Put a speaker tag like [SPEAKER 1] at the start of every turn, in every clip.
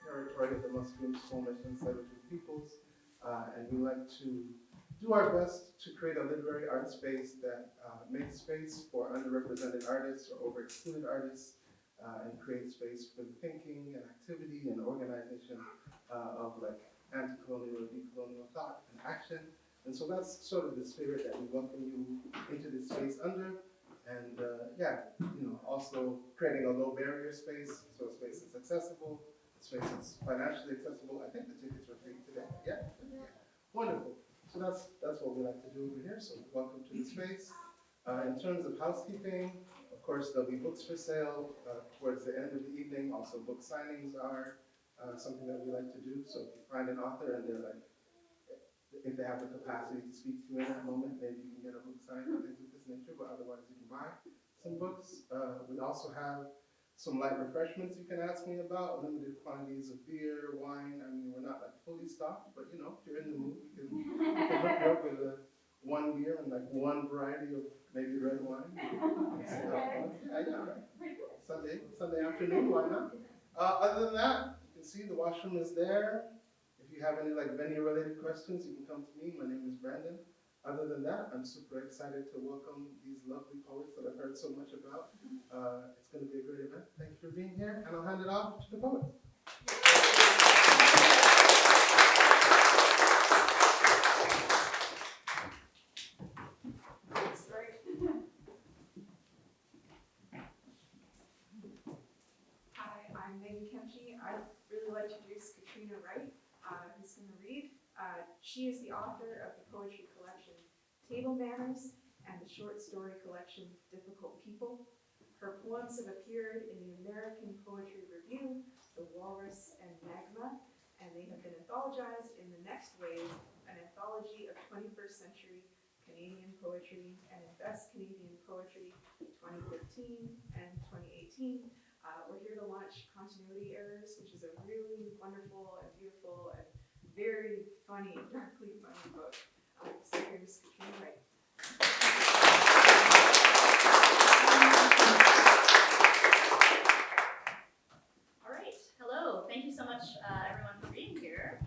[SPEAKER 1] territory of the Muslim Squamish and Tsleil-Waututh peoples, and we like to do our best to create a literary art space that makes space for underrepresented artists or over-excluded artists, and create space for the thinking and activity and organization of like anti-colonial or decolonial thought and action. And so that's sort of the spirit that we welcome you into this space under. And also creating a low barrier space, so a space that's accessible, a space that's financially accessible. I think the tickets are free today. Yeah? Wonderful. So that's what we like to do over here. So welcome to the space. In terms of housekeeping, of course, there'll be books for sale towards the end of the evening. Also, book signings are something that we like to do. So if you find an author and they're like, if they have the capacity to speak to you in that moment, maybe you can get a book signed or things of this nature, but otherwise you can buy some books. We also have some light refreshments you can ask me about, limited quantities of beer, wine. I mean, we're not like fully stocked, but you know, if you're in the mood, we can hook you up with one beer and like one variety of maybe red wine. Yeah, right. Sunday afternoon, why not? Other than that, you can see the washroom is there. If you have any like venue-related questions, you can come to me. My name is Brandon. Other than that, I'm super excited to welcome these lovely poets that I've heard so much about. It's going to be a great event. Thank you for being here, and I'll hand it off to the poets.
[SPEAKER 2] Hi, I'm Meghan Kemp-Gee. I'd really like to introduce Catriona Wright, who's going to read. She is the author of the poetry collection Table Manners and the short story collection Difficult People. Her poems have appeared in the American Poetry Review, The Walrus, and Magma, and they have been anthologized in The Next Wave, an anthology of 21st century Canadian poetry, and in Best Canadian Poetry 2015 and 2018. We're here to launch Continuity Errors, which is a really wonderful and beautiful and very funny, darkly funny book. So here's Catriona Wright.
[SPEAKER 3] All right, hello. Thank you so much, everyone, for being here.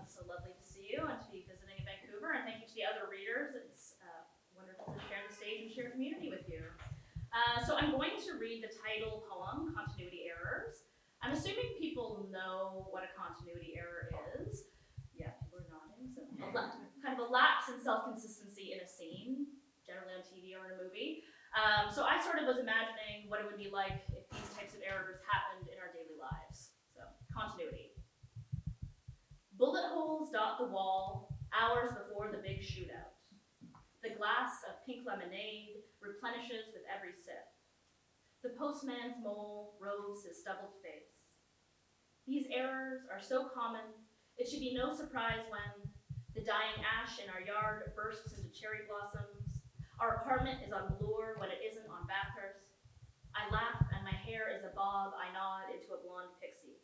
[SPEAKER 3] So lovely to see you and to be visiting in Vancouver. And thank you to the other readers. It's wonderful to share the stage and share community with you. So I'm going to read the title poem, Continuity Errors. I'm assuming people know what a continuity error is. Yeah, people are nodding. So kind of a lapse in self-consistency in a scene, generally on TV or in a movie. So I sort of was imagining what it would be like if these types of errors happened in our daily lives. So, continuity. Bullet holes dot the wall, hours before the big shootout. The glass of pink lemonade replenishes with every sip. The postman's mole roves his stubbled face. These errors are so common, it should be no surprise when the dying ash in our yard bursts into cherry blossoms. Our apartment is on Bloor when it isn't on Bathurst. I laugh and my hair is a bob I nod into a blonde pixie.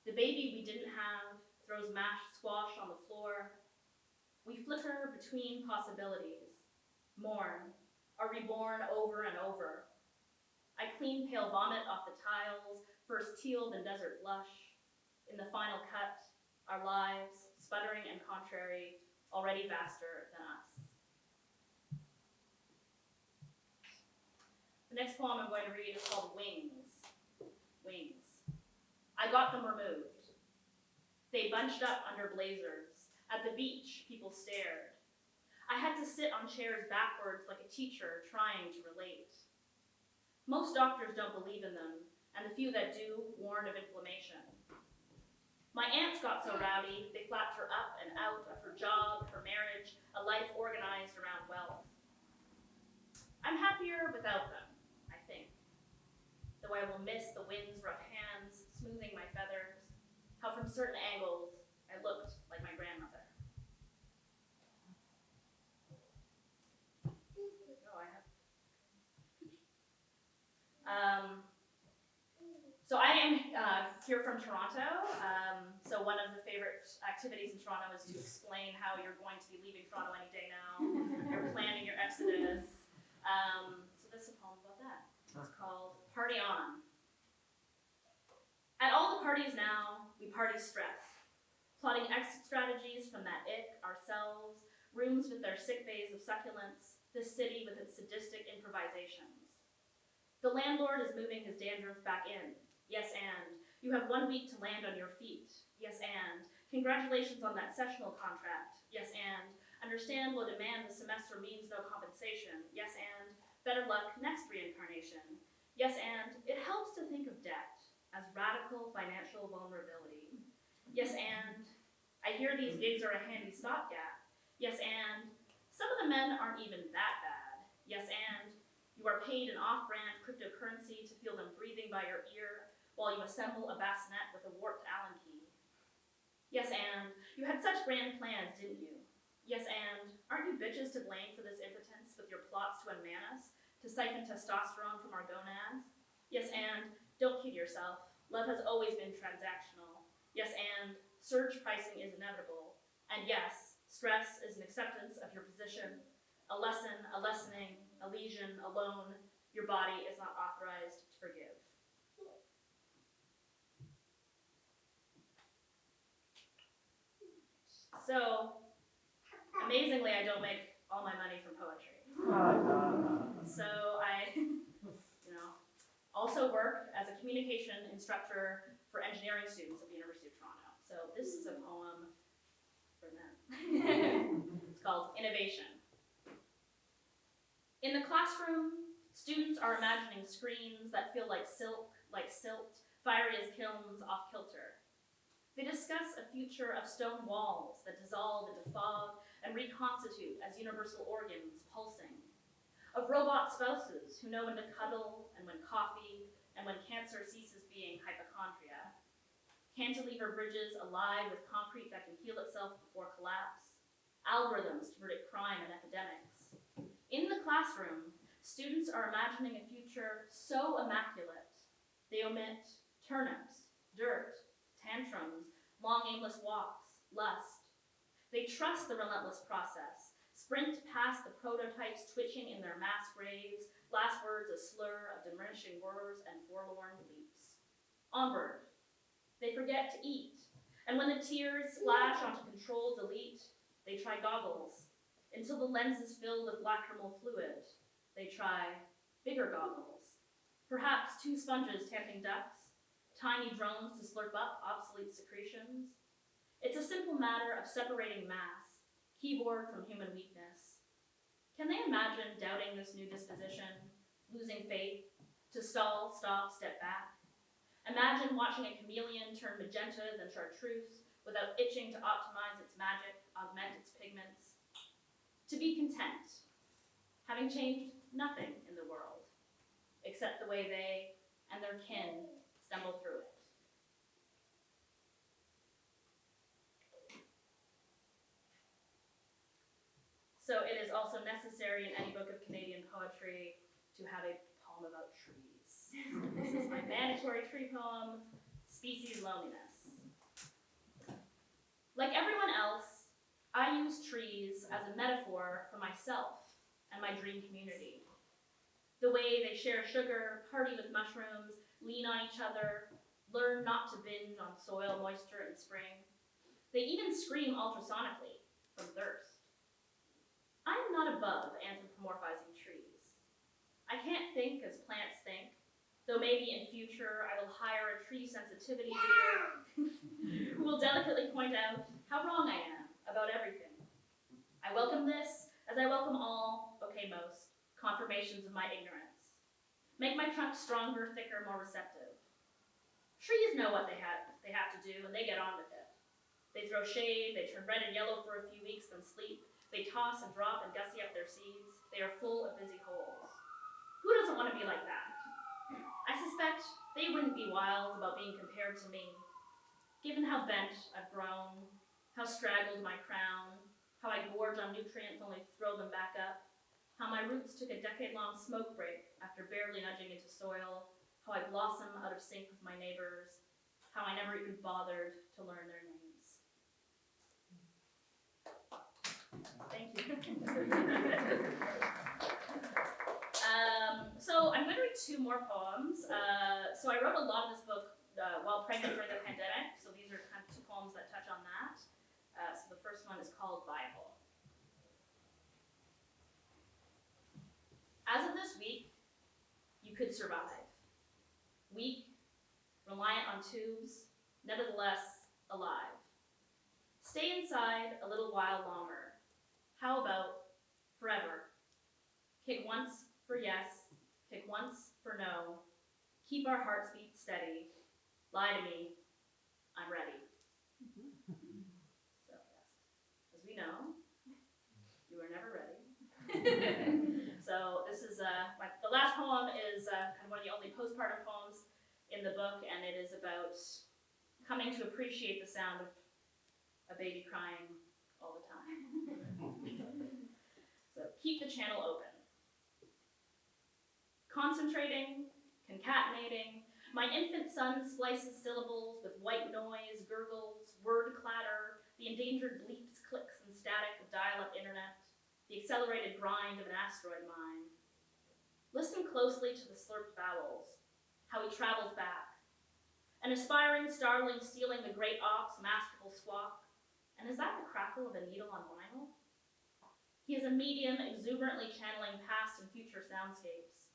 [SPEAKER 3] The baby we didn't have throws mashed squash on the floor. We flicker between possibilities, mourn, are reborn over and over. I clean pale vomit off the tiles, first teal then desert blush. In the final cut, our lives, sputtering and contrary, already vaster than us. The next poem I'm going to read is called Wings. Wings. I got them removed. They bunched up under blazers. At the beach, people stared. I had to sit on chairs backwards like a teacher trying to relate. Most doctors don't believe in them, and the few that do warn of inflammation. My aunts got so rowdy, they flapped her up and out of her job, her marriage, a life organized around wealth. I'm happier without them, I think. Though I will miss the wind's rough hands, smoothing my feathers, how from certain angles I looked like my grandmother. So I am here from Toronto. So one of the favorite activities in Toronto is to explain how you're going to be leaving Toronto any day now. You're planning your exodus. So this is a poem about that. It's called Party On. At all the parties now, party stress, plotting exit strategies from that ick, ourselves, rooms with their sick bays of succulents, this city with its sadistic improvisations. The landlord is moving his dandruff back in. Yes, and. You have 1 week to land on your feet. Yes, and. Congratulations on that sessional contract. Yes, and. Understand will demand the semester means no compensation. Yes, and. Better luck next reincarnation. Yes, and. It helps to think of debt as radical financial vulnerability. Yes, and. I hear these gigs are a handy stopgap. Yes, and. Some of the men aren't even that bad. Yes, and. You are paid an off-brand cryptocurrency to feel them breathing by your ear while you assemble a bassinet with a warped Allen key. Yes, and. You had such grand plans, didn't you? Yes, and. Aren't you bitches to blame for this impotence with your plots to unman us, to siphon testosterone from our gonads? Yes, and. Don't kid yourself. Love has always been transactional. Yes, and. Surge pricing is inevitable. And yes, stress is an acceptance of your position, a lesson, a lessening, a lesion, a loan. Your body is not authorized to forgive. So, amazingly, I don't make all my money from poetry. So I, also work as a communication instructor for engineering students at the University of Toronto. So this is a poem for them. It's called Innovation. In the classroom, students are imagining screens that feel like silk, like silt, fiery as kilns off kilter. They discuss a future of stone walls that dissolve into fog and reconstitute as universal organs pulsing. Of robot spouses who know when to cuddle and when coffee and when cancer ceases being hypochondria. Cantilever bridges alive with concrete that can heal itself before collapse. Algorithms to predict crime and epidemics. In the classroom, students are imagining a future so immaculate, they omit turnips, dirt, tantrums, long aimless walks, lust. They trust the relentless process, sprint past the prototypes twitching in their mass graves, last words a slur of diminishing words and forlorn leaps. Onward. They forget to eat, and when the tears splash onto Control Delete, they try goggles, until the lens is filled with lacrimal fluid. They try bigger goggles. Perhaps 2 sponges tamping ducts, tiny drones to slurp up obsolete secretions. It's a simple matter of separating mass, keyboard from human weakness. Can they imagine doubting this new disposition, losing faith, to stall, stop, step back? Imagine watching a chameleon turn magenta than chartreuse without itching to optimize its magic, augment its pigments. To be content, having changed nothing in the world, except the way they and their kin stumble through it. So it is also necessary in any book of Canadian poetry to have a poem about trees. This is my mandatory tree poem, Species Loneliness. Like everyone else, I use trees as a metaphor for myself and my dream community. The way they share sugar, party with mushrooms, lean on each other, learn not to binge on soil moisture in spring. They even scream ultrasonically from thirst. I am not above anthropomorphizing trees. I can't think as plants think, though maybe in future I will hire a tree sensitivity reader who will delicately point out how wrong I am about everything. I welcome this as I welcome all, okay most, confirmations of my ignorance. Make my trunk stronger, thicker, more receptive. Trees know what they have to do and they get on with it. They throw shade, they turn red and yellow for a few weeks, then sleep. They toss and drop and gussy up their seeds. They are full of busy holes. Who doesn't want to be like that? I suspect they wouldn't be wild about being compared to me. Given how bent I've grown, how straggled my crown, how I gorge on nutrients only to throw them back up, how my roots took a decade-long smoke break after barely nudging into soil, how I blossom out of sync with my neighbors, how I never even bothered to learn their names. Thank you. So I'm going to read 2 more poems. So I wrote a lot of this book while pregnant during the pandemic, so these are kind one is called Bible. As of this week, you could survive. Weak, reliant on tubes, nevertheless alive. Stay inside a little while longer. How about forever? Kick once for yes, kick once for no. Keep our hearts beat steady. Lie to me, I'm ready. So yes, as we know, you are never ready. So this is, the last poem is kind of one of the only postpartum poems in the book, and it is about coming to appreciate the sound of a baby crying all the time. So keep the channel open. Concentrating, concatenating, my infant son splices syllables with white noise, gurgles, word clatter, the endangered bleeps, clicks, and static of dial-up internet, the accelerated grind of an asteroid mine. Listen closely to the slurped vowels, how he travels back. An aspiring starling stealing the great ox masterful squawk, and is that the crackle of a needle on vinyl? He is a medium exuberantly channeling past and future soundscapes.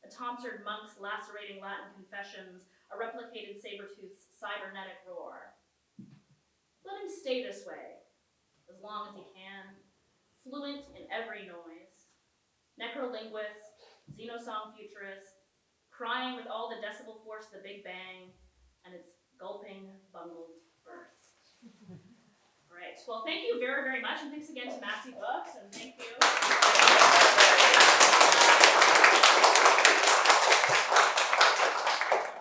[SPEAKER 3] A tonsured monk's lacerating Latin confessions, a replicated saber-tooth's cybernetic roar. Let him stay this way, as long as he can, fluent in every noise. Necrolinguist, xenosong futurist, crying with all the decibel force of the Big Bang, and its gulping, bungled burst. All right, well, thank you very, very much, and thanks again to Massy Books, and thank you.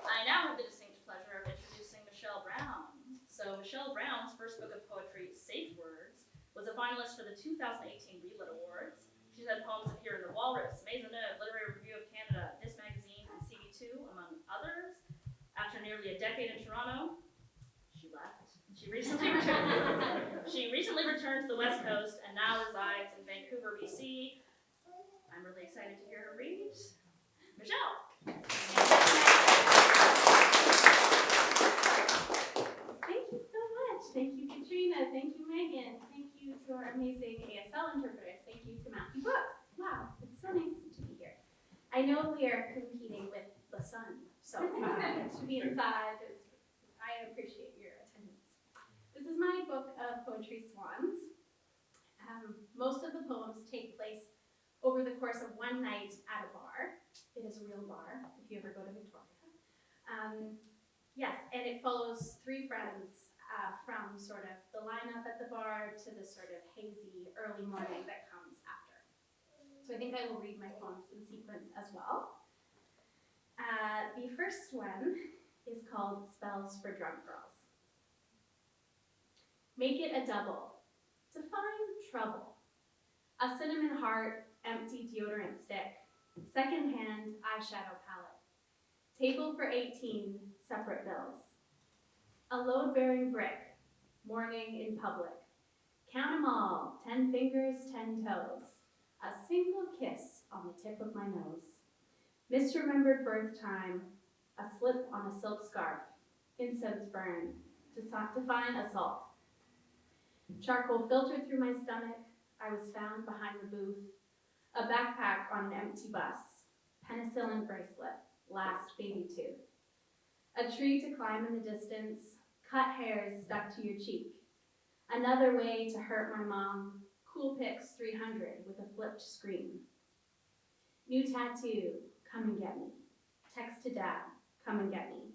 [SPEAKER 3] I now have the distinct pleasure of introducing Michelle Brown. So Michelle Brown's first book of poetry, Safe Words, was a finalist for the 2018 Relit Awards. She's had poems appear in The Walrus, Maisonneuve, Literary Review of Canada, This Magazine, and CV2, among others. After nearly a decade in Toronto, she left. She recently returned to the West Coast and now resides in Vancouver, BC. I'm really excited to hear her read. Michelle.
[SPEAKER 4] Thank you so much. Thank you, Catriona. Thank you, Megan. Thank you to our amazing ASL interpreters. Thank you to Massy Books. Wow, it's so nice to be here. I know we are competing with the sun, so to be inside I appreciate your attendance. This is my book of poetry, Swans. Most of the poems take place over the course of one night at a bar. It is a real bar, if you ever go to Victoria. Yes, and it follows three friends from sort of the lineup at the bar to the sort of hazy early morning that comes after. So I think I will read my poems in sequence as well. The first one is called Spells for Drunk Girls. Make it a double. Define trouble. A cinnamon heart, empty deodorant stick, secondhand eyeshadow palette. Table for 18, separate bills. A load-bearing brick, morning in public. Count 'em all, 10 fingers, 10 toes. A single kiss on the tip of my nose. Misremembered birth time, a slip on a silk scarf. Incense burn, define assault. Charcoal filtered through my stomach, I was found behind the booth. A backpack on an empty bus, penicillin bracelet, last baby tooth. A tree to climb in the distance, cut hairs stuck to your cheek. Another way to hurt my mom, Coolpix 300 with a flipped screen. New tattoo, come and get me. Text to dad, come and get me.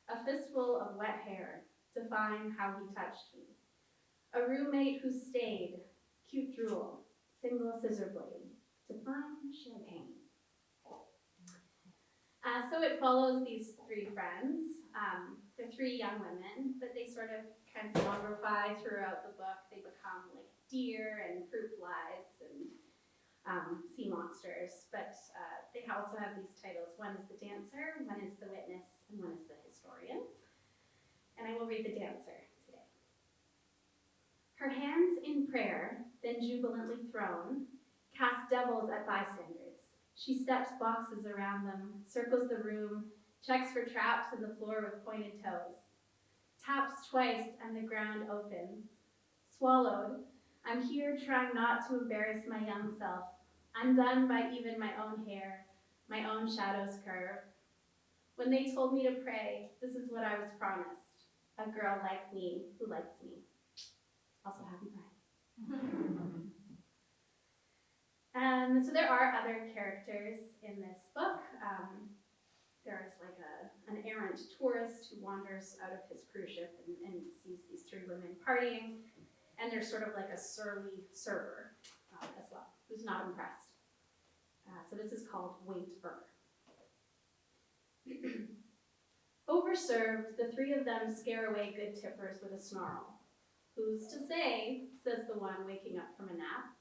[SPEAKER 4] A fistful of wet hair, define how he touched me. A roommate who stayed, cute drool, single scissor blade, define champagne. So it follows these three friends. They're three young women, but they sort of kind of monography throughout the book. They become like deer and fruit flies and sea monsters, but they also have these titles. One is the dancer, one is the witness, and one is the historian. And I will read the dancer today. Her hands in prayer, then jubilantly thrown, cast devils at bystanders. She steps boxes around them, circles the room, checks for traps in the floor with pointed toes. Taps twice and the ground opens. Swallowed, I'm here trying not to embarrass my young self, undone by even my own hair, my own shadow's curve. When they told me to pray, this is what I was promised. A girl like me who likes me. Also, happy Pride. So there are other characters in this book. There's like an errant tourist who wanders out of his cruise ship and sees these three women partying. And there's sort of like a surly server as well, who's not impressed. So this is called Waiter. Overserved, the three of them scare away good tippers with a snarl. Who's to say, says the one waking up from a nap.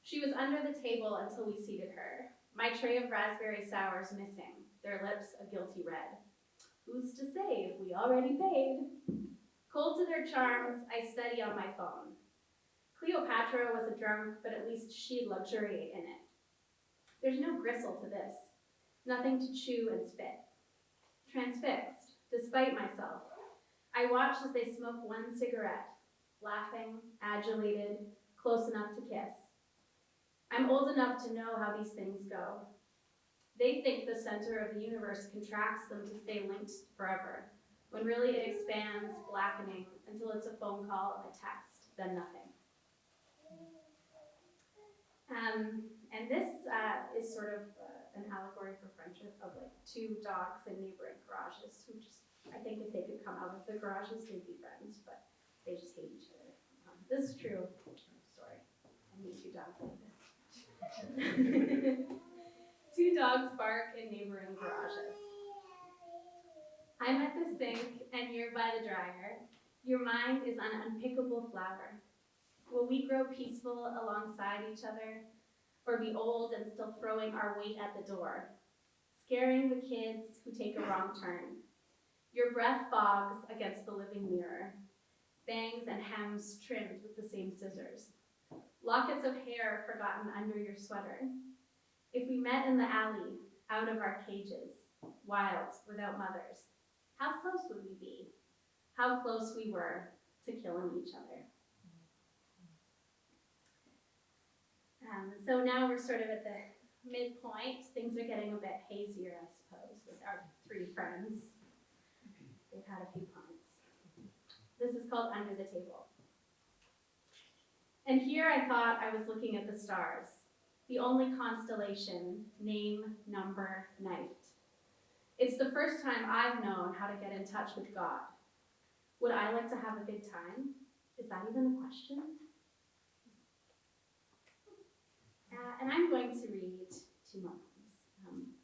[SPEAKER 4] She was under the table until we seated her. My tray of raspberry sours missing, their lips a guilty red. Who's to say if we already paid? Cold to their charms, I study on my phone. Cleopatra was a drunk, but at least she'd luxuriate in it. There's no gristle to this, nothing to chew and spit. Transfixed, despite myself, I watch as they smoke one cigarette, laughing, adulated, close enough to kiss. I'm old enough to know how these things go. They think the center of the universe contracts them to stay linked forever, when really it expands, blackening, until it's a phone call, a text, then nothing. And this is sort of an allegory for friendship of like two dogs in neighboring garages who just, I think if they could come out of the garages, they'd be friends, but they just hate each other. This is true. Sorry, I need two dogs like this. Two dogs bark in neighboring garages. I'm at the sink and you're by the dryer. Your mind is an unpickable flower. Will we grow peaceful alongside each other, or be old and still throwing our weight at the door, scaring the kids who take a wrong turn? Your breath bogs against the living mirror, bangs and hems trimmed with the same scissors, lockets of hair forgotten under your sweater. If we met in the alley, out of our cages, wild, without mothers, how close would we be? How close we were to killing each other. So now we're sort of at the midpoint. Things are getting a bit hazier, I suppose, with our three friends. They've had a few pints. This is called Under the Table. And here I thought I was looking at the stars, the only constellation, name, number, knifed. It's the first time I've known how to get in touch with God. Would I like to have a good time? Is that even a question? And I'm going to read two more poems.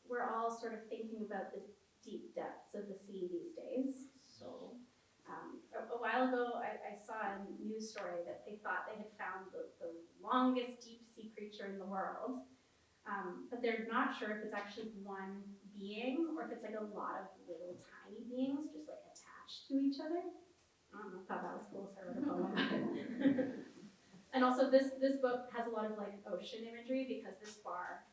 [SPEAKER 4] We're all sort of thinking about the deep depths of the sea these days. So a while ago, I saw a news story that they thought they had found the longest deep sea creature in the world. But they're not sure if it's actually one being or if it's like a lot of little tiny beings just like attached to each other. I don't know, I thought that was cool, so I wrote a poem about it. And also this book has a lot of like ocean imagery because this bar,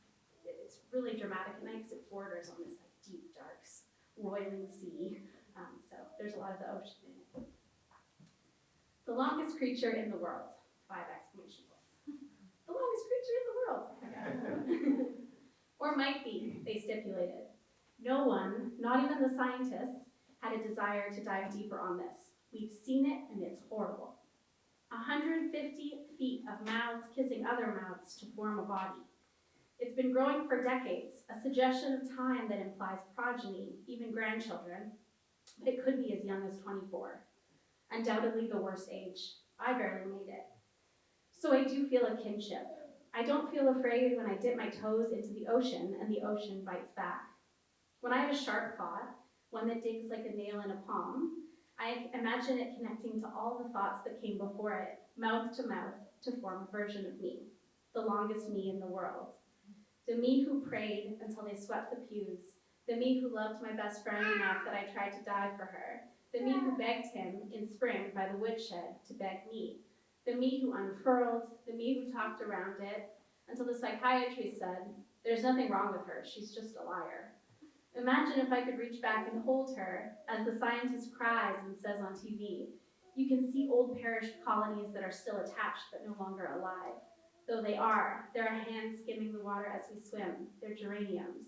[SPEAKER 4] it's really dramatic at night because it borders on this like deep, dark, roiling sea. So there's a lot of the ocean in it. The longest creature in the world, 5 exclamation points. The longest creature in the world. Or might be, they stipulated. No one, not even the scientists, had a desire to dive deeper on this. We've seen it and it's horrible. 150 feet of mouths kissing other mouths to form a body. It's been growing for decades, a suggestion of time that implies progeny, even grandchildren, but it could be as young as 24. Undoubtedly the worst age. I barely made it. So I do feel a kinship. I don't feel afraid when I dip my toes into the ocean and the ocean bites back. When I have a sharp thought, one that digs like a nail in a palm, I imagine it connecting to all the thoughts that came before it, mouth, to form a version of me, the longest me in the world. The me who prayed until they swept the pews, the me who loved my best friend enough that I tried to die for her, the me who begged him in spring by the woodshed to beg me, the me who unfurled, the me who talked around it, until the psychiatrist said, there's nothing wrong with her, she's just a liar. Imagine if I could reach back and hold her, as the scientist cries and says on TV, You can see old perished colonies that are still attached but no longer alive. Though they are, there are hands skimming the water as we swim. They're geraniums.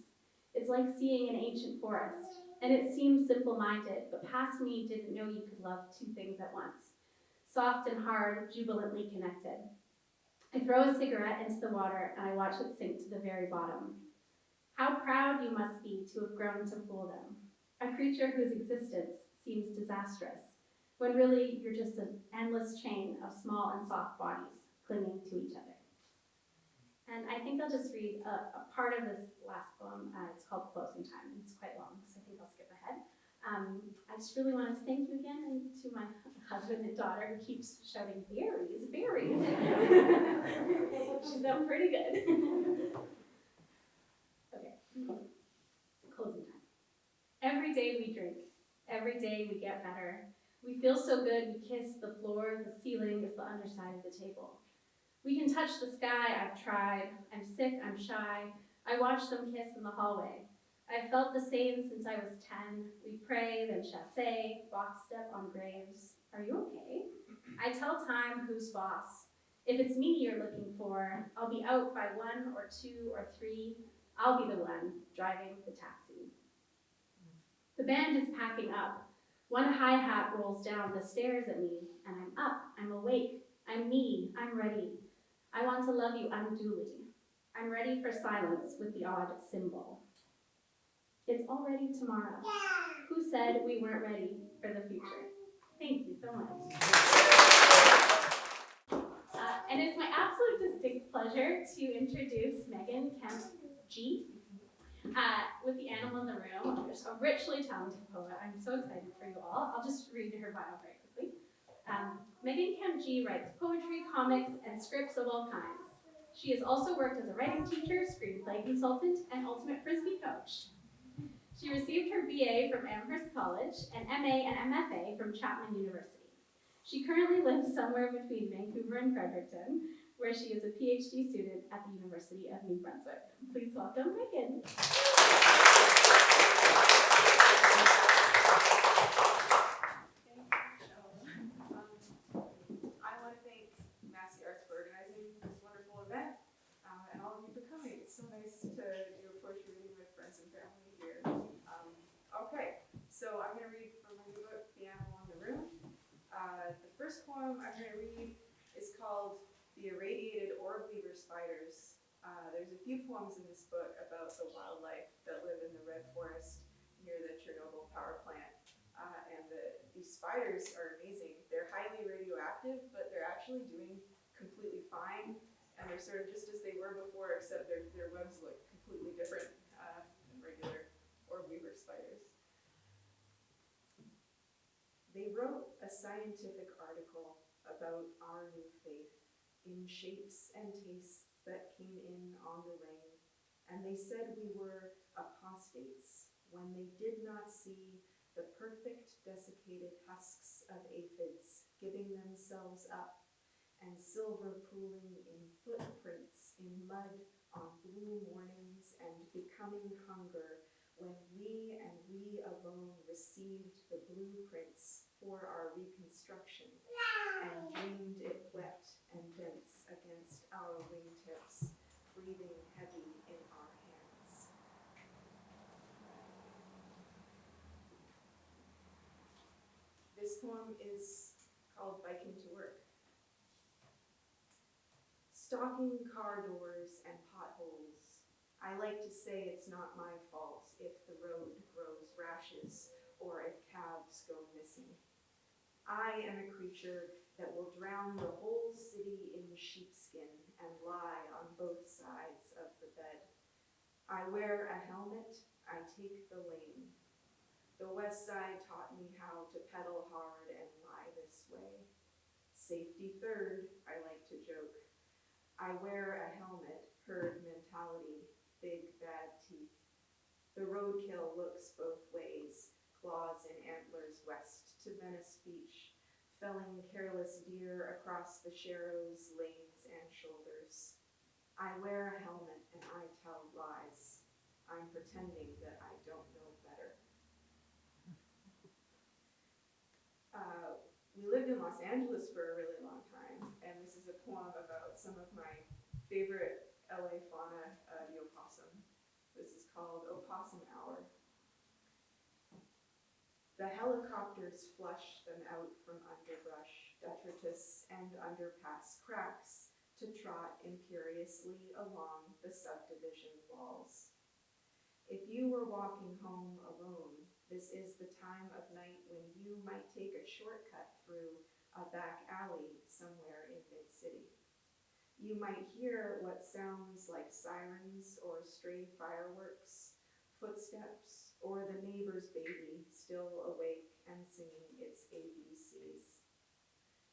[SPEAKER 4] It's like seeing an ancient forest, and it seems simple-minded, but past me didn't know you could love two things at once. Soft and hard, jubilantly connected. I throw a cigarette into the water and I watch it sink to the very bottom. How proud you must be to have grown to fool them. A creature whose existence seems disastrous, when really you're just an endless chain of small and soft bodies clinging to each other. And I think I'll just read a part of this last poem. It's called Closing Time, and it's quite long, so I think I'll skip ahead. I just really wanted to thank you again, and to my husband and daughter who keeps shouting, berries, berries. She's done pretty good. Okay, closing time. Every day we drink, every day we get better. We feel so good, we kiss the floor, the ceiling is the underside of the table. We can touch the sky, I've tried. I'm sick, I'm shy. I watch them kiss in the hallway. I've felt the same since I was 10. We pray, then chasse, box step on graves. Are you okay? I tell time who's boss. If it's me you're looking for, I'll be out by 1 or 2 or 3. I'll be the one driving the taxi. The band is packing up. One hi-hat rolls down the stairs at me, and I'm up, I'm awake, I'm me, I'm ready. I want to love you unduly. I'm ready for silence with the odd symbol. It's already tomorrow. Who said we weren't ready for the future? Thank you so much. And it's my absolute distinct pleasure to introduce Meghan Kemp-Gee. With the animal in the room, just a richly talented poet. I'm so excited for you all. I'll just read her bio very quickly. Meghan Kemp-Gee writes poetry, comics, and scripts of all kinds. She has also worked as a writing teacher, screenplay consultant, and ultimate frisbee coach. She received her BA from Amherst College, and MA and MFA from Chapman University. She currently lives somewhere between Vancouver and Fredericton, where she is a PhD student at the University of New Brunswick. Please welcome Meghan.
[SPEAKER 2] I want to thank Massy Arts for organizing this wonderful event, and all of you for coming. It's so nice to do a poetry reading with friends and family here. Okay, so I'm going to read from my new book, The Animal in the Room. The first poem I'm going to read is called The Irradiated Orb Weaver Spiders. There's a few poems in this book about the wildlife that live in the Red Forest near the Chernobyl power plant. And these spiders are amazing. They're highly radioactive, but they're actually doing completely fine. And they're sort of just as they were before, except their webs look completely different than regular orb weaver spiders. They wrote a scientific article about our new faith in shapes and tastes that came in on the rain. And they said we were apostates when they did not see the perfect desiccated husks of aphids giving themselves up, and silver pooling in footprints in mud on blue mornings, and becoming hunger when we and we alone received the blueprints for our reconstruction and dreamed it wet and dense against our wingtips, breathing heavy in our hands. This poem is called Biking to Work. Stalking car doors and potholes. I like to say it's not my fault if the road grows rashes or if cabs go missing. I am a creature that will drown the whole city in sheepskin and lie on both sides of the bed. I wear a helmet, I take the lane. The West Side taught me how to pedal hard and lie this way. Safety third, I like to joke. I wear a helmet, herd mentality, big bad teeth. The roadkill looks both ways, claws and antlers west to Venice Beach, felling careless deer across the Sharrows, lanes, and shoulders. I wear a helmet and I tell lies. I'm pretending that I don't know better. we lived in Los Angeles for a really long time, and this is a poem about some of my favorite LA fauna, the opossum. This is called Opossum Hour. The helicopters flush them out from underbrush, detritus, and underpass cracks to trot imperiously along the subdivision walls. If you were walking home alone, this is the time of night when you might take a shortcut through a back alley somewhere in mid-city. You might hear what sounds like sirens or stray fireworks, footsteps, or the neighbor's baby still awake and singing its ABCs.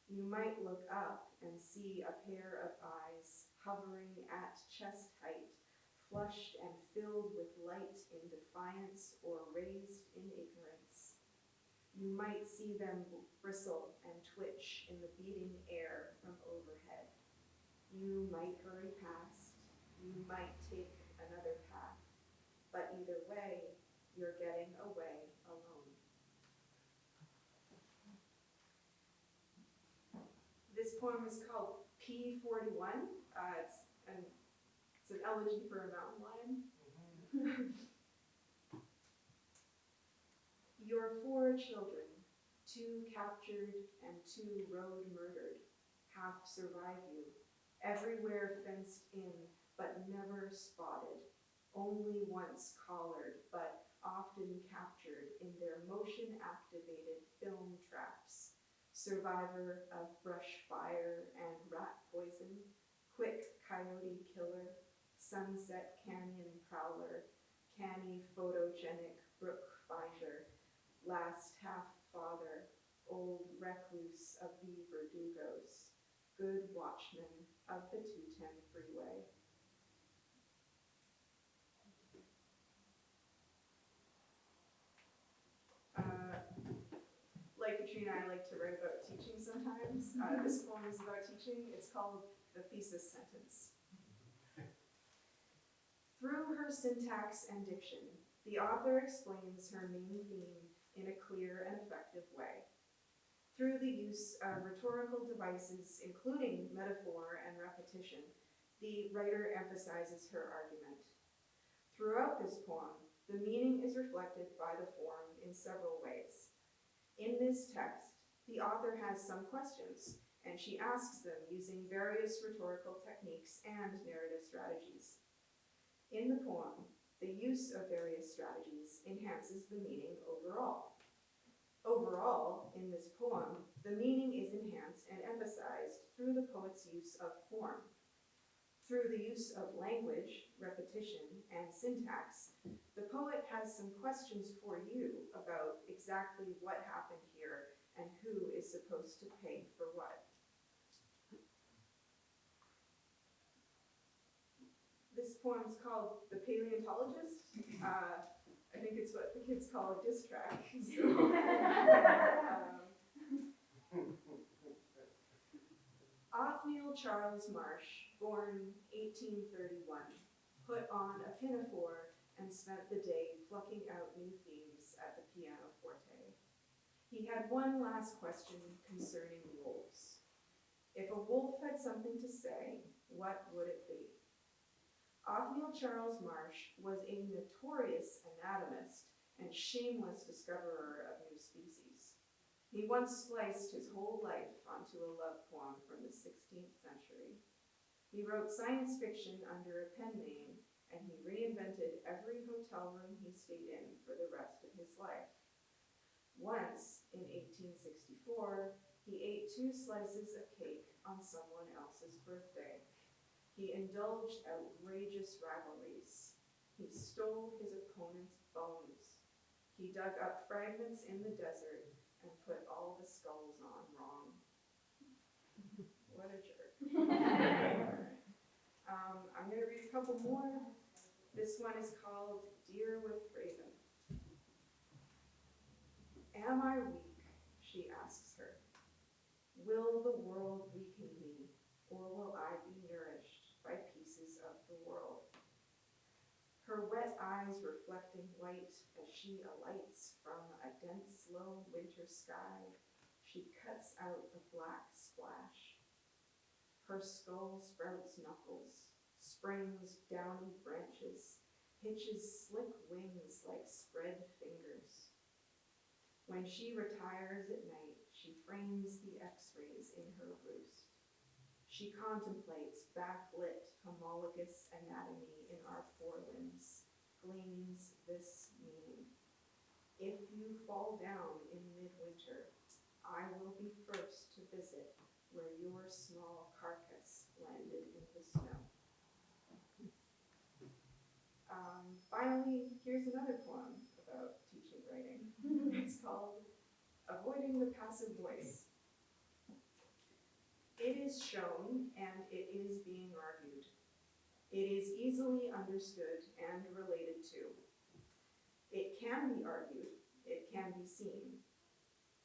[SPEAKER 2] You might look up and see a pair of eyes hovering at chest height, flushed and filled with light in defiance or raised in ignorance. You might see them bristle and twitch in the beating air from overhead. You might hurry past, you might take another path, but either way, you're getting away alone. This poem is called P41. It's an elegy for a mountain lion. Your 4 children, 2 captured and 2 road murdered, half survive you, everywhere fenced in, but never spotted, only once collared, but often captured in their motion-activated film traps. Survivor of brush fire and rat poison, quick coyote killer, sunset canyon prowler, canny photogenic brook finder, last half father, old recluse of the Verdugos, good watchman of the 210 freeway. Like Catriona, I like to write about teaching sometimes. This poem is about teaching. It's called The Thesis Sentence. Through her syntax and diction, the author explains her main theme in a clear and effective way. Through the use of rhetorical devices, including metaphor and repetition, the writer emphasizes her argument. Throughout this poem, the meaning is reflected by the form in several ways. In this text, the author has some questions, and she asks them using various rhetorical techniques and narrative strategies. In the poem, the use of various strategies enhances the meaning overall. Overall, in this poem, the meaning is enhanced and emphasized through the poet's use of form. Through the use of language, repetition, and syntax, the poet has some questions for you about exactly what happened here and who is supposed to pay for what. This poem's called The Paleontologist. I think it's what the kids call a diss track. So, Othniel Charles Marsh, born 1831, put on a pinafore and spent the day plucking out new themes at the pianoforte. He had one last question concerning wolves. If a wolf had something to say, what would it be? Othniel Charles Marsh was a notorious anatomist and shameless discoverer of new species. He once spliced his whole life onto a love poem from the 16th century. He wrote science fiction under a pen name, and he reinvented every hotel room he stayed in for the rest of his life. Once, in 1864, he ate 2 slices of cake on someone else's birthday. He indulged outrageous rivalries. He stole his opponent's bones. He dug up fragments in the desert and put all the skulls on wrong. What a jerk. I'm going to read a couple more. This one is called Deer with Raven. Am I weak? She asks her. Will the world weaken me, or will I be nourished by pieces of the world? Her wet eyes reflecting white as she alights from a dense, low winter sky, She cuts out a black splash. Her skull sprouts knuckles, springs downy branches, hitches slick wings like spread fingers. When she retires at night, she frames the x-rays in her roost. She contemplates backlit homologous anatomy in our forelimbs, gleans this meaning. If you fall down in midwinter, I will be first to visit where your small carcass landed in the snow. Finally, here's another poem about teaching writing. It's called Avoiding the Passive Voice. It is shown and it is being argued. It is easily understood and related to. It can be argued, it can be seen.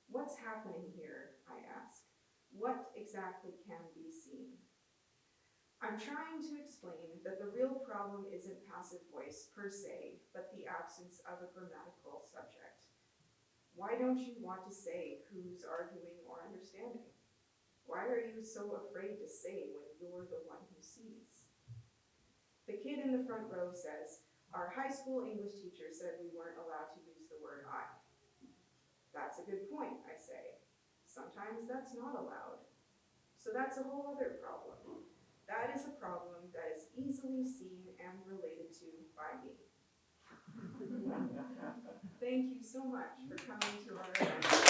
[SPEAKER 2] What's happening here, I ask? What exactly can be seen? I'm trying to explain that the real problem isn't passive voice per se, but the absence of a grammatical subject. Why don't you want to say who's arguing or understanding? Why are you so afraid to say when you're the one who sees? The kid in the front row says, our high school English teacher said we weren't allowed to use the word I. That's a good point, I say. Sometimes that's not allowed. So that's a whole other problem. That is a problem that is easily seen and related to by me. Thank you so much for coming to our event.